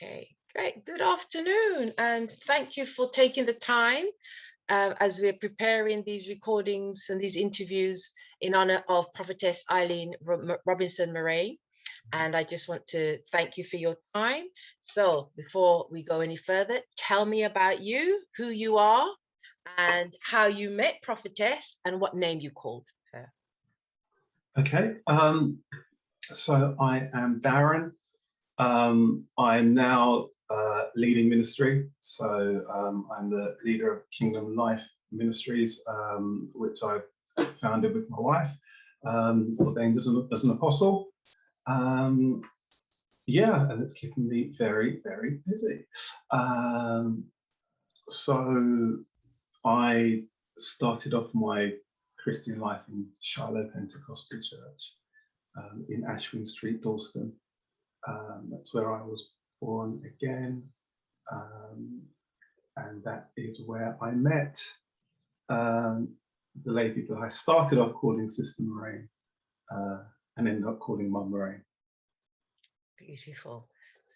Okay, great. Good afternoon, and thank you for taking the time as we're preparing these recordings and these interviews in honor of Prophetess Eileen Robinson-Murrain. And I just want to thank you for your time. So before we go any further, tell me about you, who you are, and how you met Prophetess and what name you called her. Okay, so I am Darren. I'm now leading ministry. So I'm the leader of Kingdom Life Ministries, which I founded with my wife, ordained as an apostle. Yeah, and it's keeping me very, very busy. So I started off my Christian life in Shiloh Pentecostal Church in Ashwin Street, Dalston. That's where I was born again, and that is where I met the lady that I started off calling Sister Murrain and ended up calling Mum Murrain. Beautiful.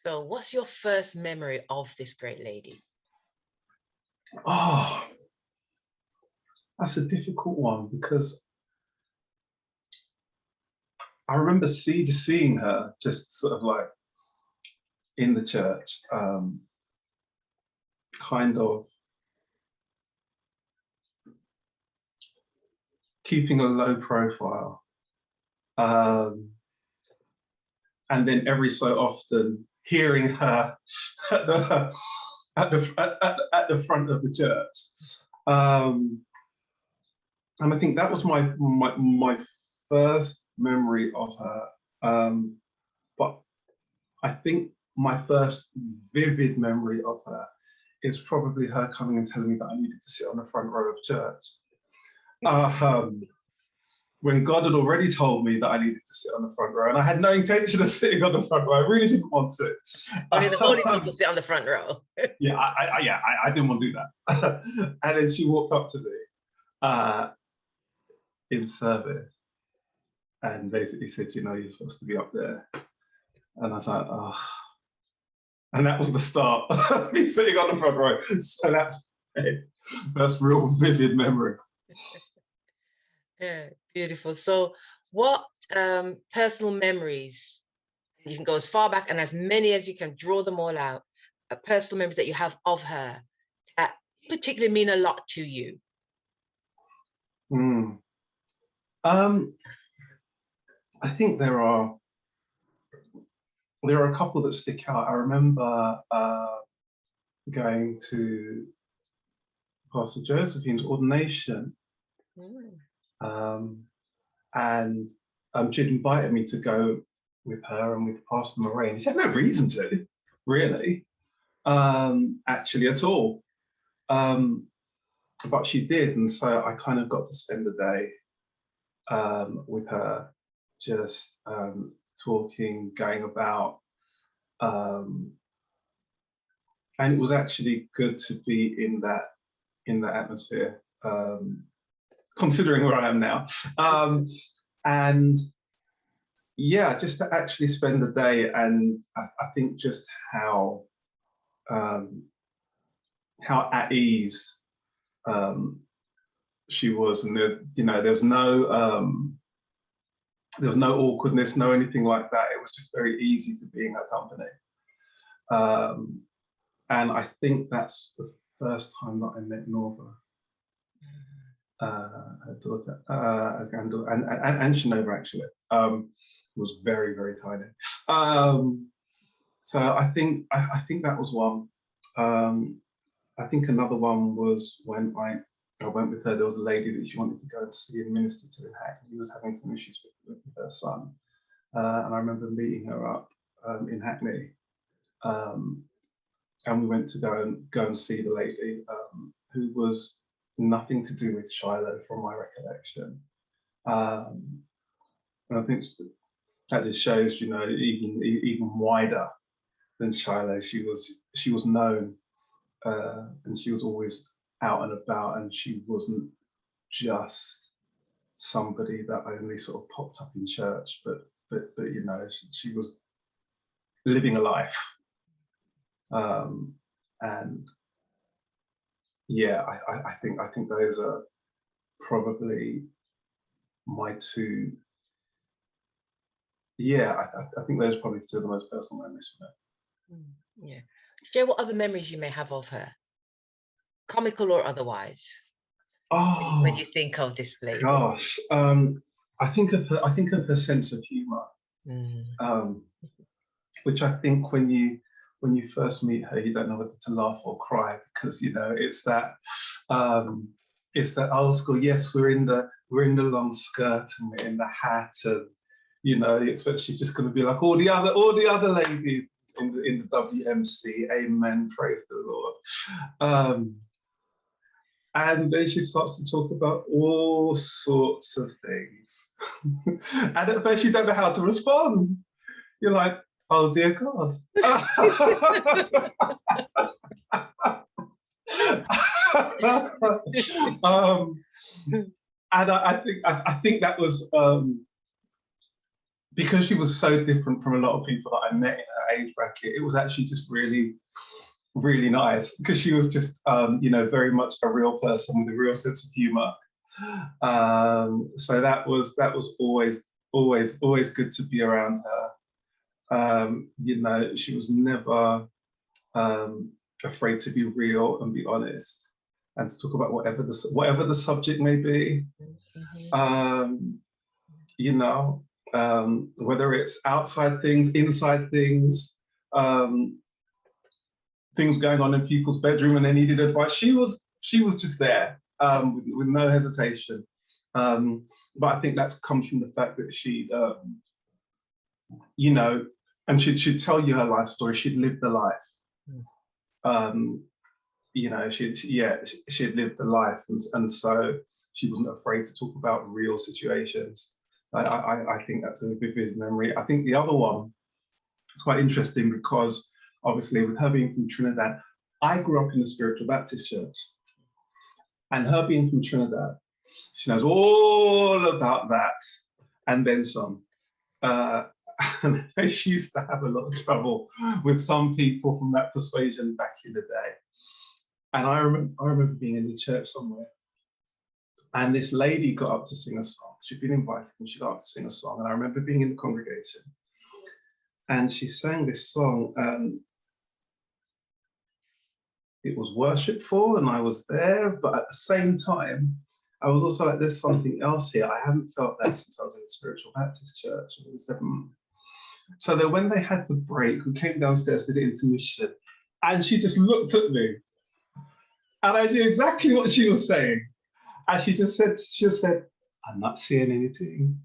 So what's your first memory of this great lady? Oh, that's a difficult one because I remember just seeing her just sort of like in the church, kind of keeping a low profile. And then every so often hearing her at the front of the church. And I think that was my first memory of her. But I think my first vivid memory of her is probably her coming and telling me that I needed to sit on the front row of church. When God had already told me that I needed to sit on the front row, and I had no intention of sitting on the front row. I really didn't want to. Only the Holy One to sit on the front row. Yeah, I didn't want to do that. And then she walked up to me in service and basically said, "You know, you're supposed to be up there." And I was like, "Oh." And that was the start of me sitting on the front row. So that's real vivid memory. Yeah, beautiful. So what personal memories, you can go as far back and as many as you can, draw them all out, personal memories that you have of her that particularly mean a lot to you? I think there are a couple that stick out. I remember going to Pastor Josephine's ordination, and she'd invited me to go with her and with Pastor Murrain. She had no reason to, really, actually at all. But she did, and so I kind of got to spend the day with her, just talking, going about, and it was actually good to be in that atmosphere, considering where I am now, and yeah, just to actually spend the day, and I think just how at ease she was, and there was no awkwardness, no anything like that. It was just very easy to be in her company. And I think that's the first time that I met Norva, her daughter, her granddaughter, and Shanova actually, was very, very tiny. So I think that was one. I think another one was when I went with her. There was a lady that she wanted to go and see and minister to in Hackney. He was having some issues with her son, and I remember meeting her up in Hackney, and we went to go and see the lady, who was nothing to do with Shiloh from my recollection, and I think that just shows, even wider than Shiloh. She was known, and she was always out and about, and she wasn't just somebody that only sort of popped up in church, but she was living a life. And yeah, I think those are probably my two. Yeah, I think those are probably still the most personal memories for me. Yeah. Share what other memories you may have of her, comical or otherwise, when you Oh think of this lady. gosh, I think of her sense of humour, which I think when you first meet her, you don't know whether to laugh or cry, because it's that old school. Yes, we're in the long skirt and we're in the hat, and you expect she's just going to be like all the other ladies in the WMC. Amen, praise the Lord. And then she starts to talk about all sorts of things. And at first you don't know how to respond. You're like, oh dear God. And I think that was because she was so different from a lot of people that I met in her age bracket. It was actually just really, really nice, because she was just very much a real person with a real sense of humor. So that was always good to be around her. She was never afraid to be real and be honest, and to talk about whatever the subject may be. Whether it's outside things, inside things, things going on in people's bedroom and they needed advice, she was just there, with no hesitation. But I think that comes from the fact that she'd and she'd tell you her life story. She'd lived the life. She'd lived the life, and so she wasn't afraid to talk about real situations. I think that's a vivid memory. I think the other one is quite interesting, because obviously with her being from Trinidad, I grew up in the Spiritual Baptist Church, and her being from Trinidad, she knows all about that and then some. And she used to have a lot of trouble with some people from that persuasion back in the day. And I remember being in the church somewhere, and this lady got up to sing a song. She'd been invited and she got up to sing a song. And I remember being in the congregation, and she sang this song. It was worshipful and I was there, but at the same time, I was also like, there's something else here. I haven't felt that since I was in the Spiritual Baptist Church. And it was so that when they had the break, we came downstairs for the intermission, and she just looked at me, and I knew exactly what she was saying. And she just said, I'm not seeing anything.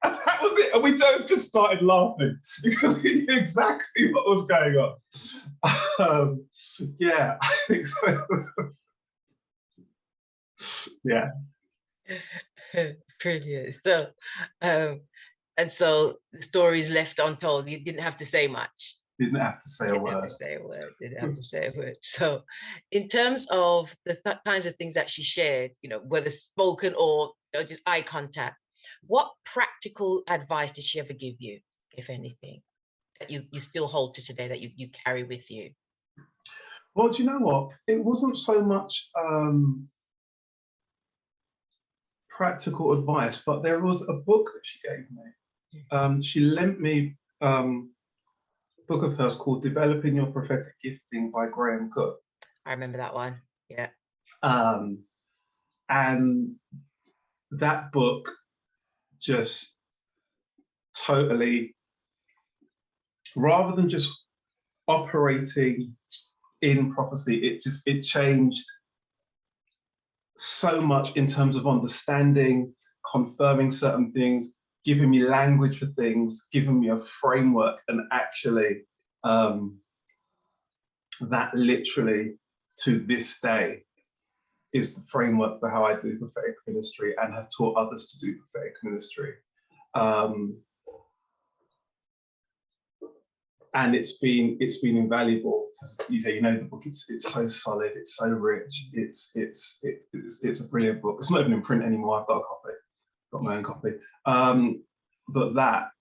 And that was it. And we just started laughing, because we knew exactly what was going on. Yeah, I think so. Yeah. Brilliant. So, and so the story is left untold. You didn't have to say much. Didn't have to say a word. Didn't have to say a word. So, in terms of the kinds of things that she shared, whether spoken or just eye contact, what practical advice did she ever give you, if anything, that you still hold to today, that you carry with you? Well, do you know what? It wasn't so much practical advice, but there was a book that she gave me. She lent me a book of hers called Developing Your Prophetic Gifting by Graham Cook. I remember that one. Yeah. And that book just totally, rather than just operating in prophecy, it changed so much in terms of understanding, confirming certain things, giving me language for things, giving me a framework, and actually that literally to this day is the framework for how I do prophetic ministry and have taught others to do prophetic ministry. And it's been invaluable, because the book, it's so solid, it's so rich, it's a brilliant book. It's not even in print anymore. I've got a copy, got my own copy. But that,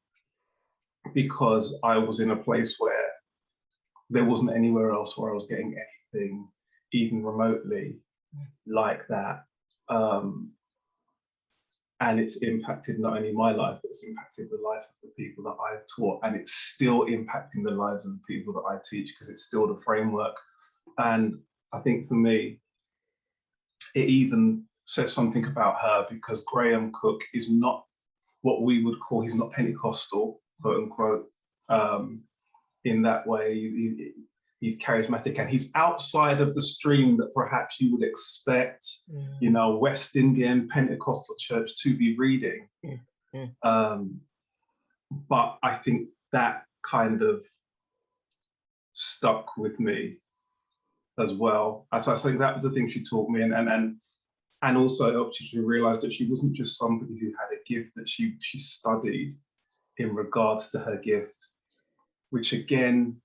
because I was in a place where there wasn't anywhere else where I was getting anything even remotely like that. And it's impacted not only my life, but it's impacted the life of the people that I've taught, and it's still impacting the lives of the people that I teach, because it's still the framework. And I think for me, it even says something about her, because Graham Cook is not what we would call, he's not Pentecostal, quote unquote, in that way. He's charismatic, and he's outside of the stream that perhaps you would expect, you know, West Indian Pentecostal church to be reading. But I think that kind of stuck with me as well. As I think that was the thing she taught me, and also helped you to realize that she wasn't just somebody who had a gift, that she studied in regards to her gift, which again,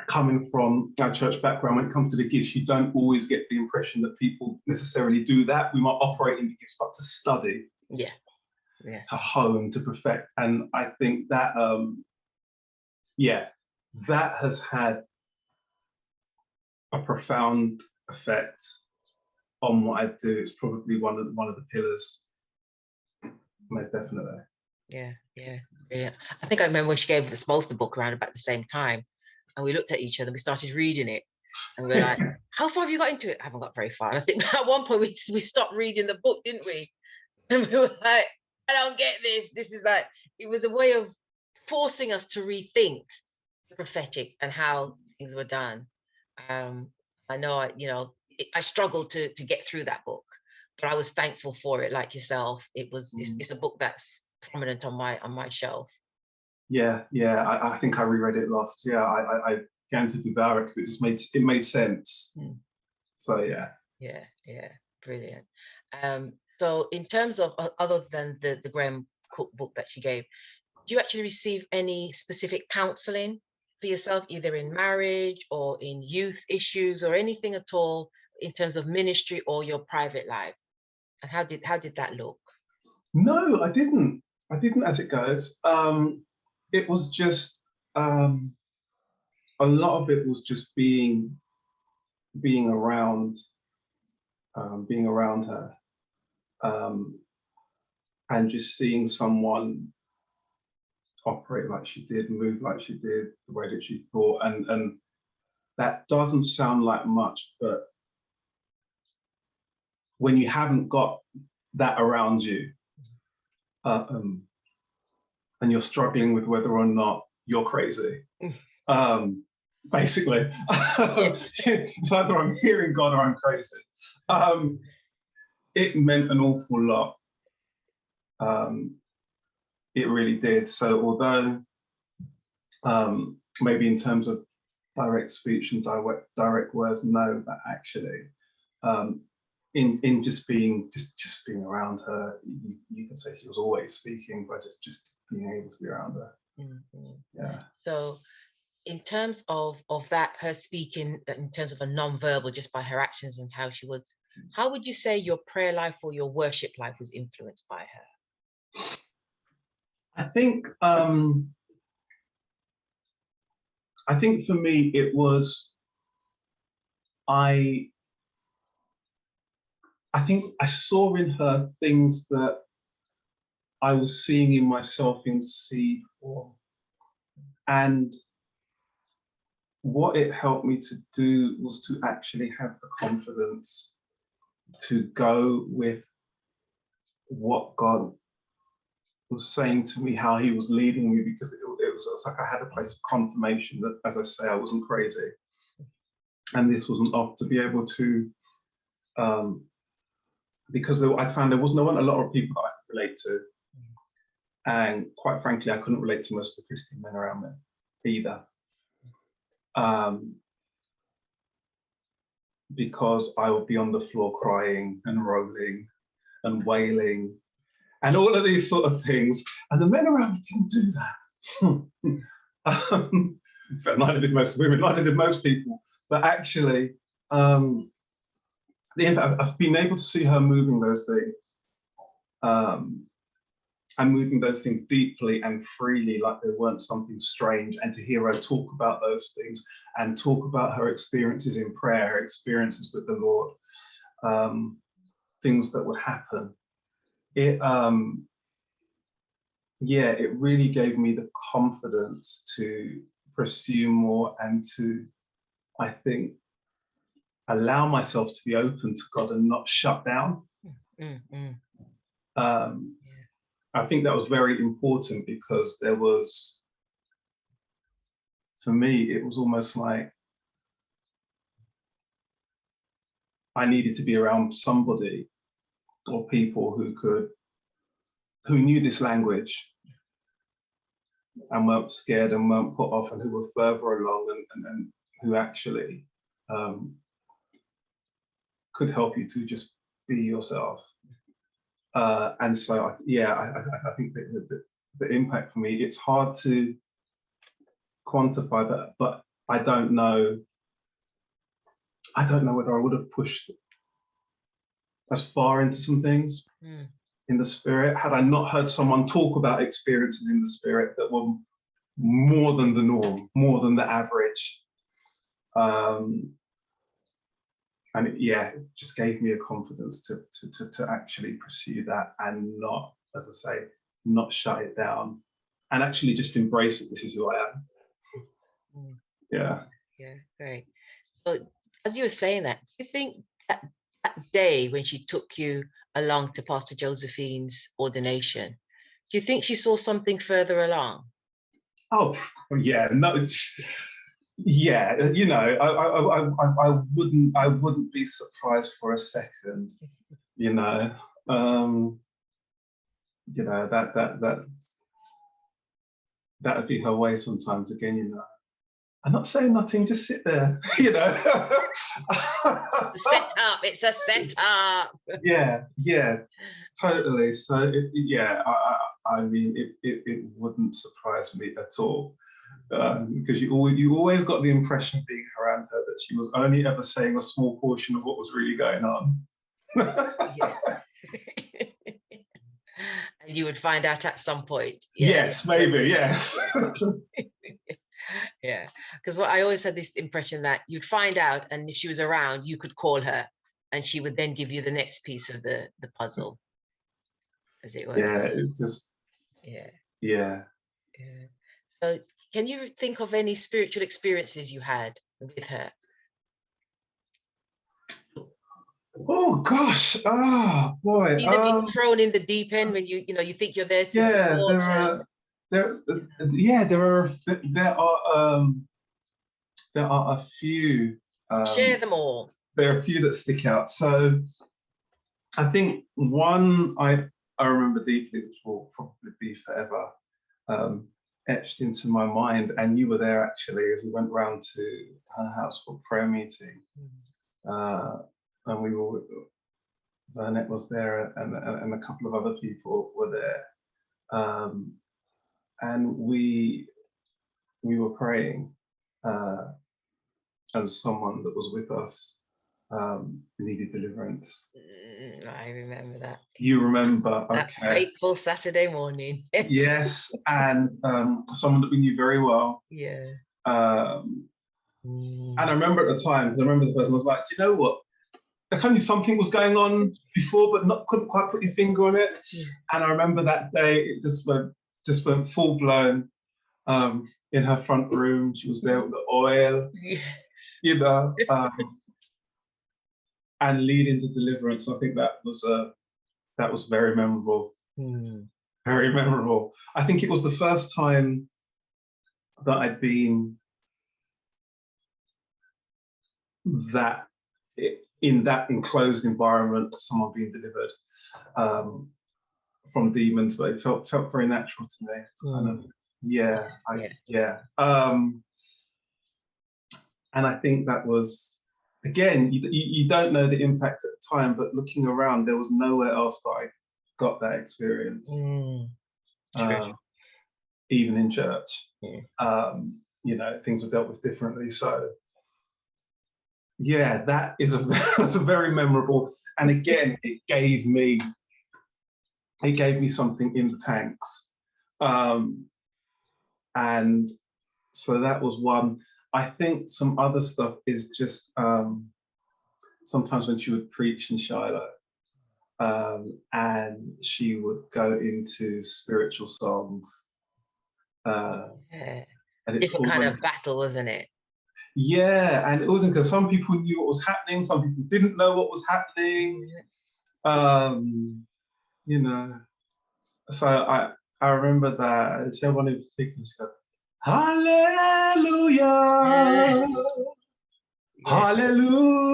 coming from our church background, when it comes to the gifts, you don't always get the impression that people necessarily do that. We might operate in the gifts, but to study, to hone, to perfect. And I think that, that has had a profound effect on what I do. It's probably one of the pillars, most definitely. Yeah. I think I remember when she gave us both the book around about the same time, and we looked at each other, we started reading it, and we're like, how far have you got into it? I haven't got very far. And I think at one point we stopped reading the book, didn't we? And we were like, I don't get this. This is like, it was a way of forcing us to rethink the prophetic and how things were done. I know, I struggled to get through that book, but I was thankful for it, like yourself. It's a book that's prominent on my shelf. Yeah. I think I reread it last year. I began to devour it because it made sense. So yeah, brilliant. So in terms of, other than the Graham Cook book that she gave, do you actually receive any specific counseling for yourself, either in marriage or in youth issues or anything at all in terms of ministry or your private life? And how did that look? No, I didn't as it goes. It was just, a lot of it was just being around her, and just seeing someone operate like she did, move like she did, the way that she thought, and that doesn't sound like much, but when you haven't got that around you, and you're struggling with whether or not you're crazy, basically, it's either I'm hearing God or I'm crazy. It meant an awful lot. It really did. So although maybe in terms of direct speech and direct words, no, but actually in just being around her, you can say she was always speaking, but just being able to be around her. Yeah. So in terms of that, her speaking in terms of a non-verbal, just by her actions and how she was, how would you say your prayer life or your worship life was influenced by her? I think for me it was, I think I saw in her things that I was seeing in myself in seed form, and what it helped me to do was to actually have the confidence to go with what God was saying to me, how he was leading me, because it was like I had a place of confirmation that, as I say, I wasn't crazy, and this wasn't off, to be able to, because I found there wasn't a lot of people that I could relate to, and quite frankly, I couldn't relate to most of the Christian men around me either, because I would be on the floor crying and rolling and wailing and all of these sort of things, and the men around me didn't do that. But neither did most women, neither did most people. But actually, the impact, I've been able to see her moving those things, and moving those things deeply and freely, like they weren't something strange, and to hear her talk about those things and talk about her experiences in prayer, her experiences with the Lord, things that would happen. It yeah, it really gave me the confidence to pursue more and to, I think, allow myself to be open to God and not shut down. I think that was very important, because there was, for me, it was almost like I needed to be around somebody or people who knew this language and weren't scared and weren't put off, and who were further along, and who actually could help you to just be yourself. And so, I think that the impact for me, it's hard to quantify that, but I don't know whether I would have pushed as far into some things in the spirit had I not heard someone talk about experiences in the spirit that were more than the norm, more than the average. And it just gave me a confidence to actually pursue that, and not, as I say, not shut it down, and actually just embrace that this is who I am. Yeah, great. So as you were saying that, do you think that day when she took you along to Pastor Josephine's ordination, do you think she saw something further along? Oh yeah, no, yeah, you know, I wouldn't be surprised for a second, you know. You know, that'd be her way sometimes. Again, you know, I'm not saying nothing, just sit there, you know. It's a setup. Yeah, totally. So I mean, it wouldn't surprise me at all, because you always got the impression being around her that she was only ever saying a small portion of what was really going on. And you would find out at some point. Yes, maybe, yes. Yeah, because I always had this impression that you'd find out, and if she was around, you could call her, and she would then give you the next piece of the puzzle, as it were. Yeah, it just. Yeah. So, can you think of any spiritual experiences you had with her? Oh gosh! Oh boy! Either being thrown in the deep end when you think you're there to support. There are a few. Share them all. There are a few that stick out. So I think one I remember deeply, which will probably be forever etched into my mind. And you were there actually, as we went round to her house for prayer meeting, and we were. Burnett was there, and a couple of other people were there, and we were praying, and someone that was with us needed deliverance. I remember that. You remember? That fateful Saturday morning. Yes, and someone that we knew very well. Yeah. And I remember at the time, the person was like, "Do you know what? I kind of something was going on before, but couldn't quite put your finger on it." And I remember that day, it just went full blown. In her front room, she was there with the oil, you know, and leading to deliverance. I think that was very memorable, very memorable. I think it was the first time that I'd been in that enclosed environment, someone being delivered from demons, but it felt very natural to me. Kind of, and I think that was, again, you don't know the impact at the time, but looking around, there was nowhere else that I got that experience, even in church. You know, things were dealt with differently. So yeah, that is that's a very memorable, and again, it gave me it gave me something in the tanks. And so that was one. I think some other stuff is just sometimes when she would preach in Shiloh, and she would go into spiritual songs. Yeah. And it's Different kind of battle, wasn't it? Yeah, and it wasn't because some people knew what was happening, some people didn't know what was happening. You know, so I remember that she had one in particular. She goes, "Hallelujah, Hallelujah."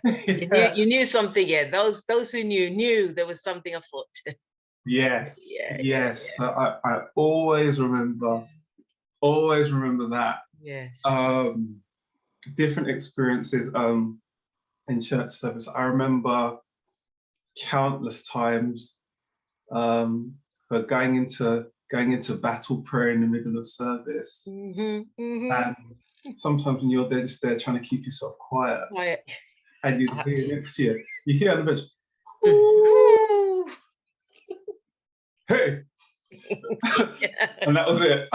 Yeah. You knew something. Yeah, those who knew there was something afoot. Yes, yes. So I always remember that. Yes. Different experiences in church service. I remember countless times for going into battle prayer in the middle of service. And sometimes when you're there, just there trying to keep yourself quiet. And you hear next to you hear on the bench, hey. And that was it.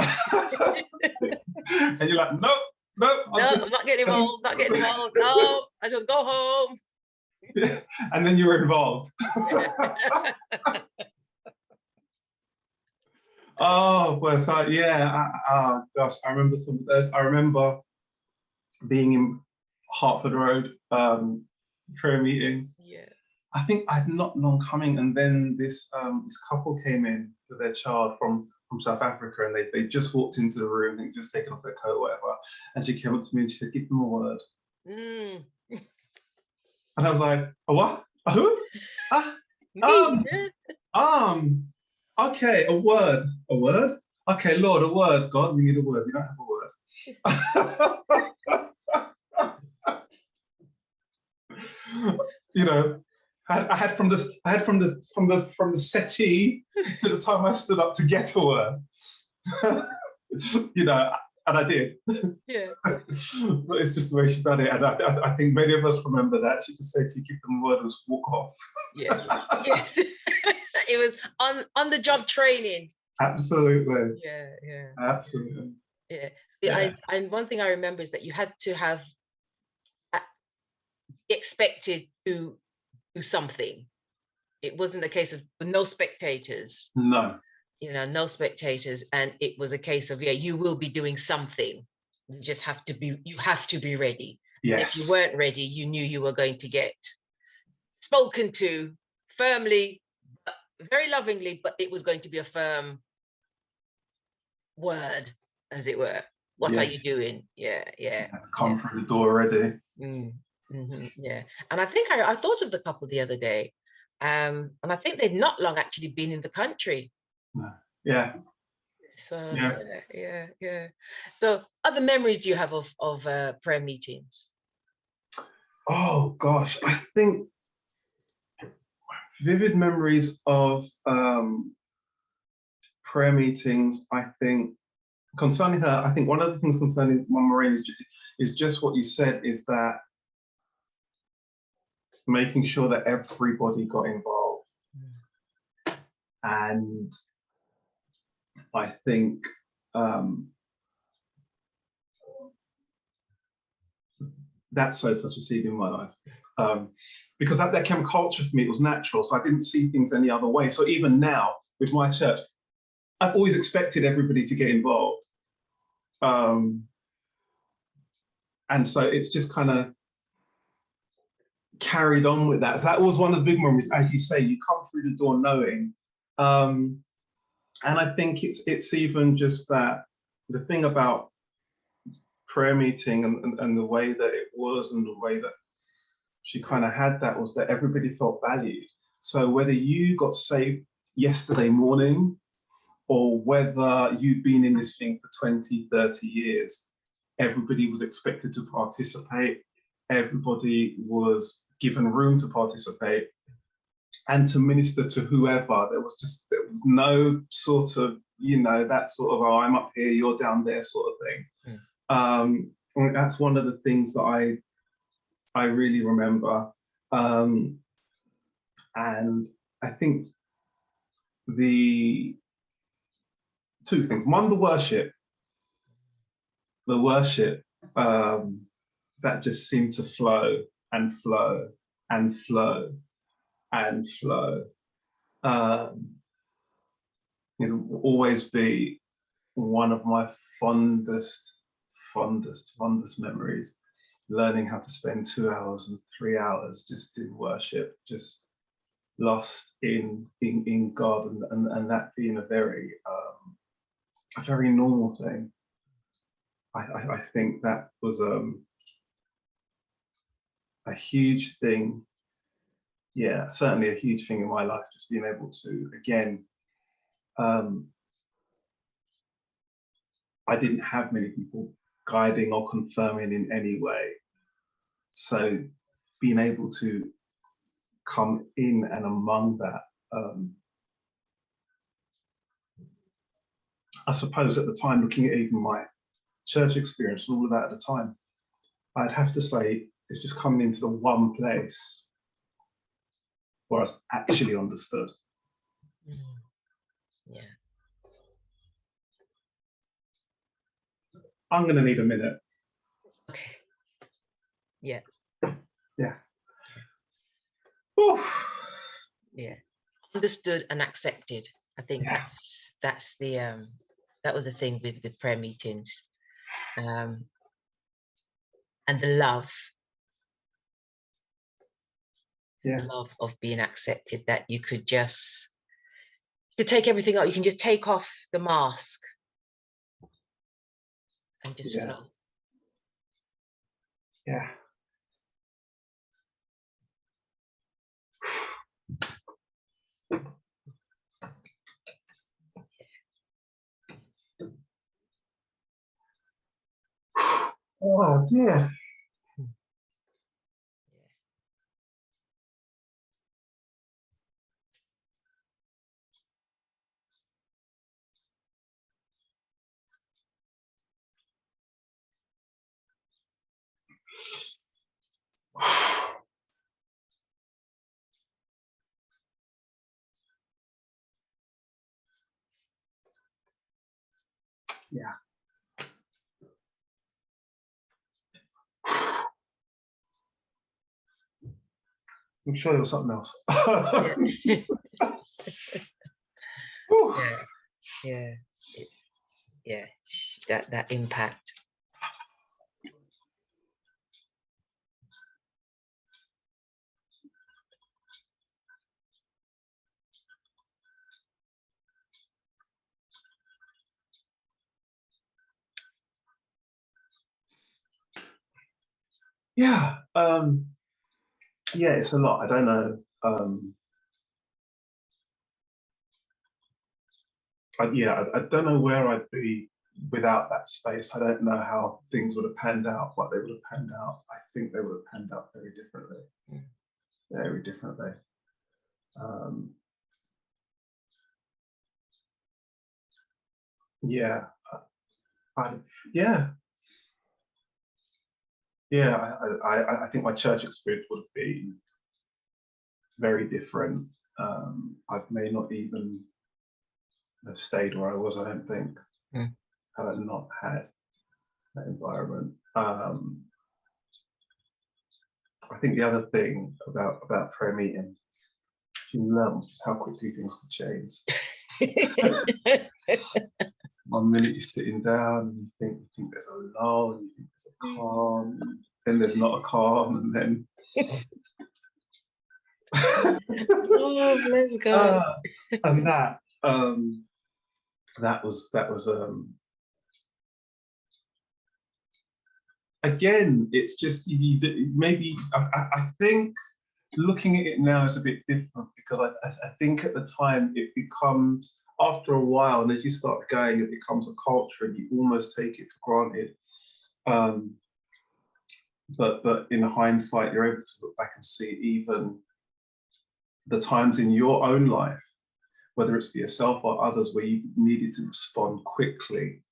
And you're like, nope, I'm not getting involved, no, I should go home. And then you were involved. Oh, well, so yeah, gosh, I remember some of those. I remember being in Hertford Road prayer meetings. Yeah. I think I'd not long coming, and then this couple came in with their child from South Africa, and they just walked into the room, and just taken off their coat or whatever, and she came up to me and she said, "Give them a word." And I was like, "A what? A who? Okay, a word. A word? Okay, Lord, a word. God, we need a word. We don't have a word." You know, I had from the settee to the time I stood up to get a word. You know, and I did. Yeah. But it's just the way she done it, and I think many of us remember that. She just said, "You give them a word and just walk off." Yeah. Yes. It was on the job training. Absolutely. Yeah. Absolutely. Yeah. And one thing I remember is that you had to have expected to do something. It wasn't a case of no spectators. No. You know, no spectators, and it was a case of you will be doing something. You just have to be ready. Yes. And if you weren't ready, you knew you were going to get spoken to firmly, very lovingly, but it was going to be a firm word, as it were. What are you doing? Yeah. Come through the door already. Yeah. And I think I thought of the couple the other day, and I think they'd not long actually been in the country. Yeah. So yeah. So other memories do you have of prayer meetings? Oh gosh, I think vivid memories of prayer meetings. I think concerning her, I think one of the things concerning Mum Murrain is just what you said, is that making sure that everybody got involved. And I think that sowed such a seed in my life. Because that became culture for me. It was natural, so I didn't see things any other way. So even now with my church, I've always expected everybody to get involved. And so it's just kind of carried on with that. So that was one of the big memories. As you say, you come through the door knowing. And I think it's even just that the thing about prayer meeting and the way that it was, and the way that she kind of had that, was that everybody felt valued. So whether you got saved yesterday morning, or whether you'd been in this thing for 20, 30 years, everybody was expected to participate. Everybody was given room to participate and to minister to whoever. There was no sort of, that sort of, oh, I'm up here, you're down there sort of thing. That's one of the things that I really remember. And I think the two things, one, the worship, that just seemed to flow and flow and flow and flow. It will always be one of my fondest memories, learning how to spend 2 hours and 3 hours just in worship, just lost in God, and that being a very normal thing. I think that was a huge thing. Yeah, certainly a huge thing in my life, just being able to, again, I didn't have many people guiding or confirming in any way. So being able to come in and among that, I suppose at the time, looking at even my church experience and all of that at the time, I'd have to say it's just coming into the one place where I was actually understood. Yeah. I'm going to need a minute. Okay. Yeah. Yeah. Oof. Yeah. Understood and accepted. I think Yeah. that's the that was the thing with prayer meetings, and the love. Yeah. The love of being accepted, that you could take everything out. You can just take off the mask and just flow. Yeah. Oh dear. Yeah. I'm sure there was something else. Yeah. That impact. Yeah. Yeah, it's a lot. I don't know. I don't know where I'd be without that space. I don't know how things would have panned out, but they would have panned out. I think they would have panned out very differently. Very differently. Yeah. I think my church experience would have been very different. I may not even have stayed where I was, I don't think, had I not had that environment. I think the other thing about prayer meeting, you learn just how quickly things could change. 1 minute you're sitting down and you think there's a lull, and you think there's a calm, and then there's not a calm, and then oh, bless God. And that was again, it's just maybe I think looking at it now is a bit different, because I think at the time it becomes, after a while, and as you start going, it becomes a culture and you almost take it for granted. But in hindsight, you're able to look back and see even the times in your own life, whether it's for yourself or others, where you needed to respond quickly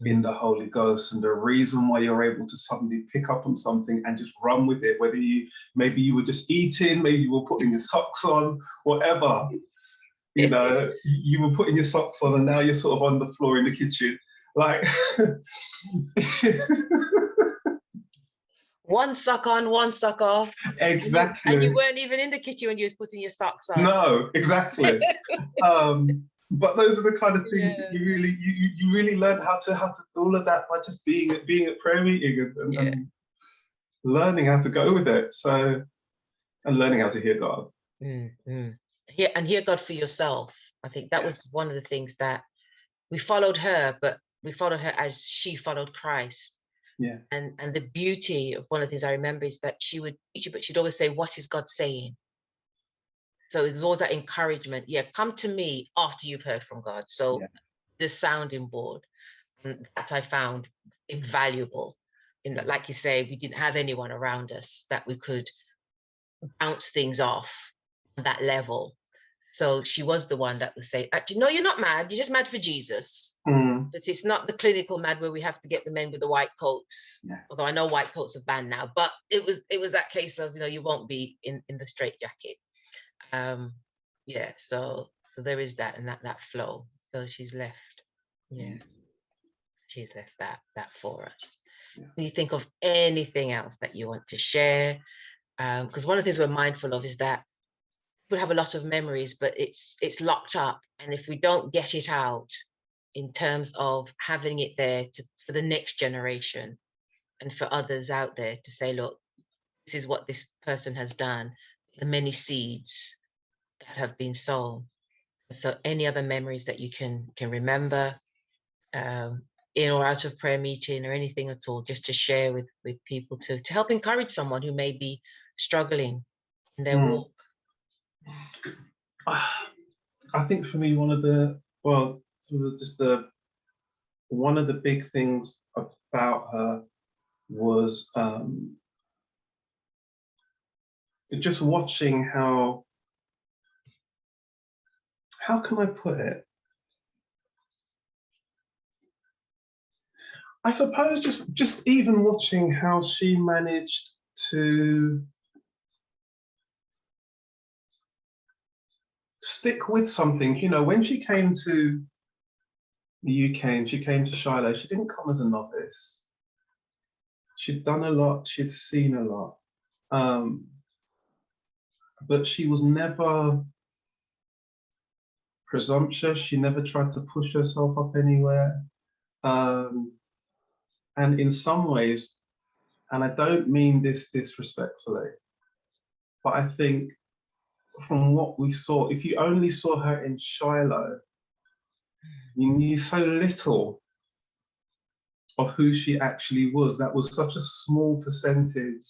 in the Holy Ghost, and the reason why you're able to suddenly pick up on something and just run with it, whether maybe you were just eating, maybe you were putting your socks on, whatever, you know, you were putting your socks on and now you're sort of on the floor in the kitchen, like one sock on, one sock off. Exactly. And you weren't even in the kitchen when you was putting your socks on. No, exactly. But those are the kind of things that you really learn how to all of that by just being at prayer meeting and learning how to go with it. So, and learning how to hear God. Hear God for yourself. I think that was one of the things that we followed her, but we followed her as she followed Christ. Yeah. And the beauty of one of the things I remember is that she would teach you, but she'd always say, "What is God saying?" So it was always that encouragement. Yeah, come to me after you've heard from God. So the sounding board, and that I found invaluable. In that, like you say, we didn't have anyone around us that we could bounce things off on that level. So she was the one that would say, "Actually, no, you're not mad. You're just mad for Jesus." But it's not the clinical mad where we have to get the men with the white coats. Yes. Although I know white coats are banned now, but it was that case of, you know, you won't be in the straight jacket. So there is that, and that flow. So she's left, she's left that for us. Can you think of anything else that you want to share? Because one of the things we're mindful of is that we have a lot of memories, but it's locked up, and if we don't get it out in terms of having it there for the next generation and for others out there to say, look, this is what this person has done, the many seeds that have been sown. So any other memories that you can remember in or out of prayer meeting or anything at all, just to share with people to help encourage someone who may be struggling in their walk? I think for me, one of the big things about her was just watching how can I put it? I suppose just even watching how she managed to stick with something. You know, when she came to the UK and she came to Shiloh, she didn't come as a novice. She'd done a lot, she'd seen a lot. But she was never presumptuous. She never tried to push herself up anywhere. And in some ways, and I don't mean this disrespectfully, but I think from what we saw, if you only saw her in Shiloh, you knew so little of who she actually was. That was such a small percentage.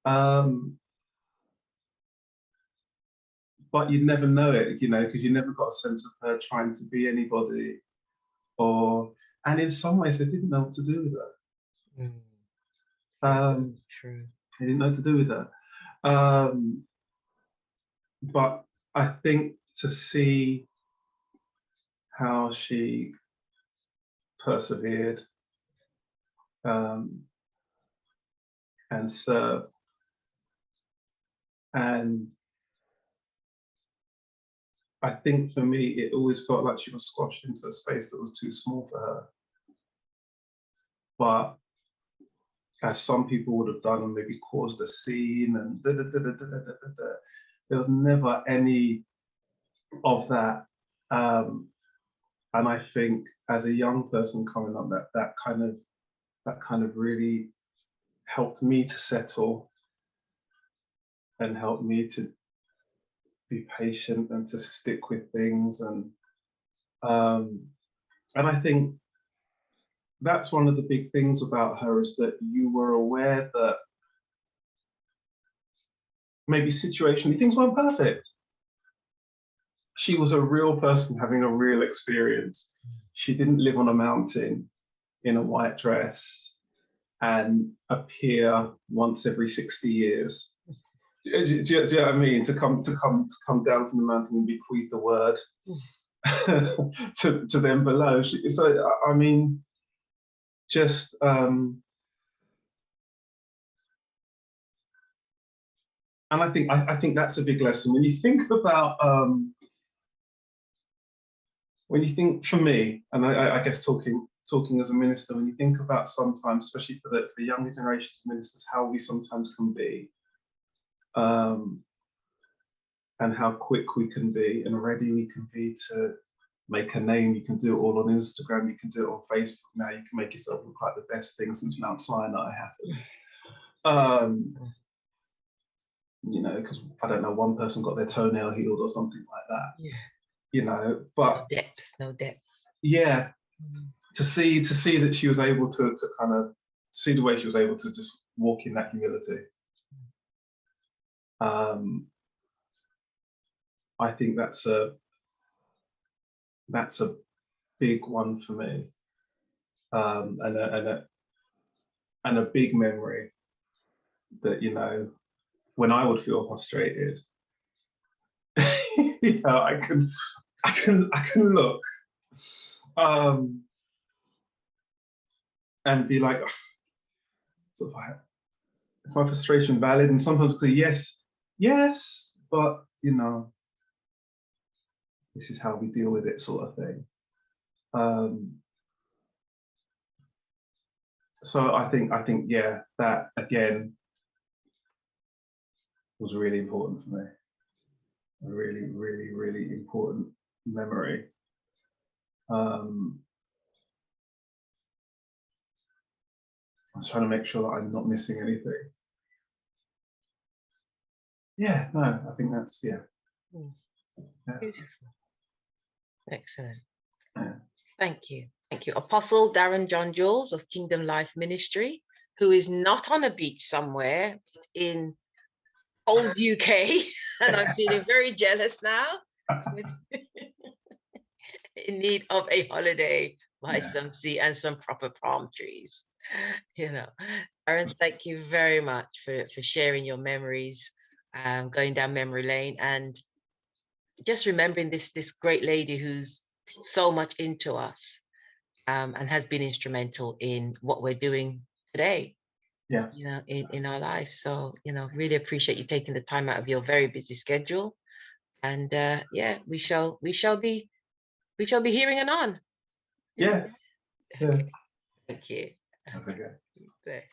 But you'd never know it, you know, because you never got a sense of her trying to be anybody, and in some ways they didn't know what to do with her. True. They didn't know what to do with her. But I think to see how she persevered and served, and I think for me, it always felt like she was squashed into a space that was too small for her. But as some people would have done and maybe caused a scene and there was never any of that. And I think as a young person coming up, that kind of really helped me to settle and helped me to be patient and to stick with things. And I think that's one of the big things about her, is that you were aware that maybe situationally things weren't perfect. She was a real person having a real experience. She didn't live on a mountain in a white dress and appear once every 60 years. Do you know what I mean? To come down from the mountain and bequeath the word to them below. So I mean, just and I think that's a big lesson when you think about when you think, for me, and I guess talking as a minister, when you think about sometimes, especially for the younger generation of ministers, how we sometimes can be, and how quick we can be and ready we can be to make a name. You can do it all on Instagram, you can do it on Facebook now, you can make yourself look like the best thing since Mount Sinai happened. You know, because I don't know, one person got their toenail healed or something like that. Yeah. You know, but no depth. Yeah. To see that she was able to kind of see the way she was able to just walk in that humility. I think that's a big one for me, and a big memory that, you know, when I would feel frustrated, you know, I can look and be like, sort of, is my frustration valid? And sometimes say yes, but you know, this is how we deal with it, sort of thing. So I think yeah, that again was really important for me. A really, really, really important memory. I was trying to make sure that I'm not missing anything. Yeah, no, I think that's, yeah. Beautiful. Excellent. Yeah. Thank you. Thank you. Apostle Darren John-Joiles of Kingdom Life Ministry, who is not on a beach somewhere, but in old UK. And I'm feeling very jealous now. In need of a holiday by some sea and some proper palm trees. You know, Darren, thank you very much for sharing your memories, going down memory lane, and just remembering this great lady who's put so much into us, and has been instrumental in what we're doing today. Yeah. You know, in our life. So, you know, really appreciate you taking the time out of your very busy schedule. And yeah, we shall be hearing anon. Yes. Yes. Thank you. That's okay. Bless.